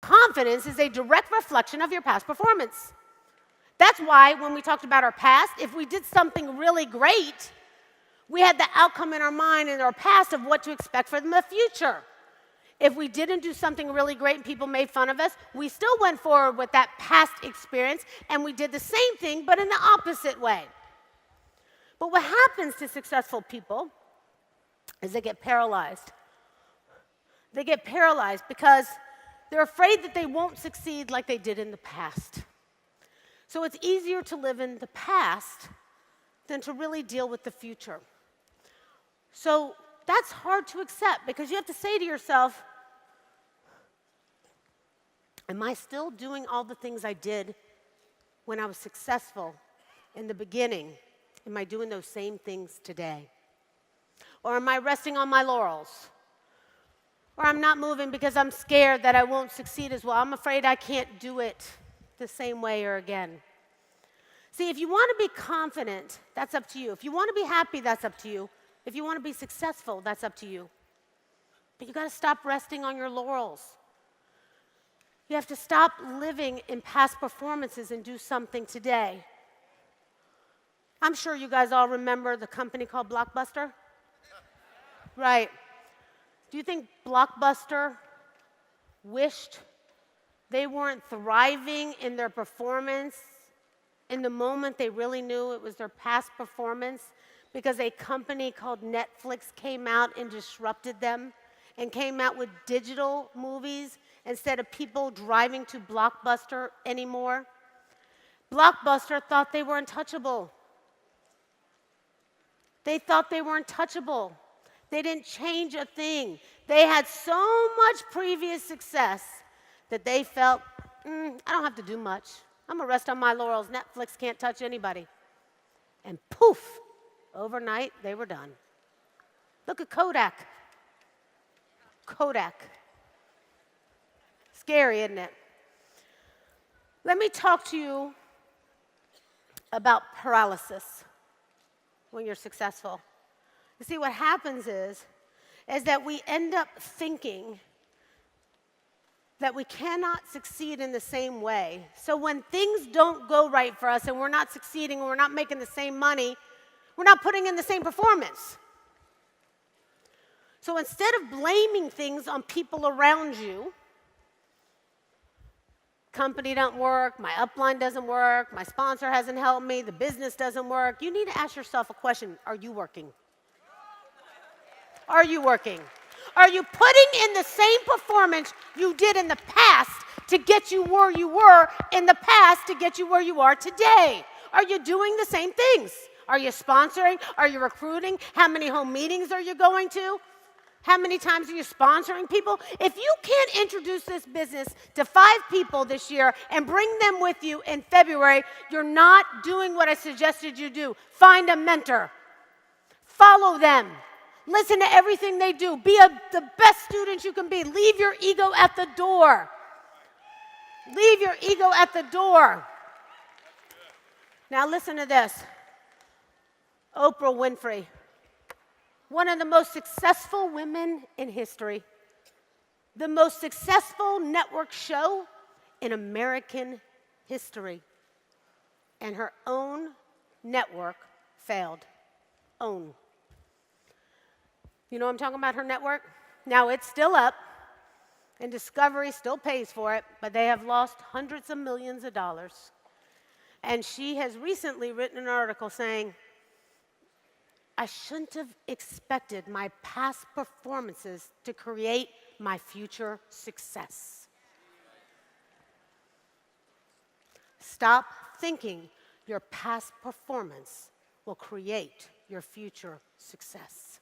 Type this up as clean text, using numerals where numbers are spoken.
confidence is a direct reflection of your past performance. That's why when we talked about our past, if we did something really great, we had the outcome in our mind in our past of what to expect from the future. If we didn't do something really great and people made fun of us, we still went forward with that past experience and we did the same thing but in the opposite way. But what happens to successful people is they get paralyzed. They get paralyzed because they're afraid that they won't succeed like they did in the past. So it's easier to live in the past than to really deal with the future. So that's hard to accept because you have to say to yourself, am I still doing all the things I did when I was successful in the beginning? Am I doing those same things today? Or am I resting on my laurels? Or I'm not moving because I'm scared that I won't succeed as well. I'm afraid I can't do it the same way or again. See, if you want to be confident, that's up to you. If you want to be happy, that's up to you. If you want to be successful, that's up to you. But you got to stop resting on your laurels. You have to stop living in past performances and do something today. I'm sure you guys all remember the company called Blockbuster? Right. Do you think Blockbuster wished they weren't thriving in their performance in the moment they really knew it was their past performance because a company called Netflix came out and disrupted them and came out with digital movies instead of people driving to Blockbuster anymore? Blockbuster thought they were untouchable. They thought they were untouchable. They didn't change a thing. They had so much previous success that they felt, I don't have to do much. I'm going to rest on my laurels. Netflix can't touch anybody. And poof, overnight, they were done. Look at Kodak. Kodak. Scary, isn't it? Let me talk to you about paralysis when you're successful. You see, what happens is that we end up thinking that we cannot succeed in the same way. So when things don't go right for us and we're not succeeding and we're not making the same money, we're not putting in the same performance. So instead of blaming things on people around you, company don't work, my upline doesn't work, my sponsor hasn't helped me, the business doesn't work, you need to ask yourself a question: are you working? Are you working? Are you putting in the same performance you did in the past to get you where you were in the past to get you where you are today? Are you doing the same things? Are you sponsoring? Are you recruiting? How many home meetings are you going to? How many times are you sponsoring people? If you can't introduce this business to 5 people this year and bring them with you in February, you're not doing what I suggested you do. Find a mentor. Follow them. Listen to everything they do. Be the best student you can be. Leave your ego at the door. Leave your ego at the door. Now listen to this. Oprah Winfrey, one of the most successful women in history, the most successful network show in American history, and her own network failed. Own. You know what I'm talking about, her network? Now, it's still up, and Discovery still pays for it, but they have lost hundreds of millions of dollars. And she has recently written an article saying, I shouldn't have expected my past performances to create my future success. Stop thinking your past performance will create your future success.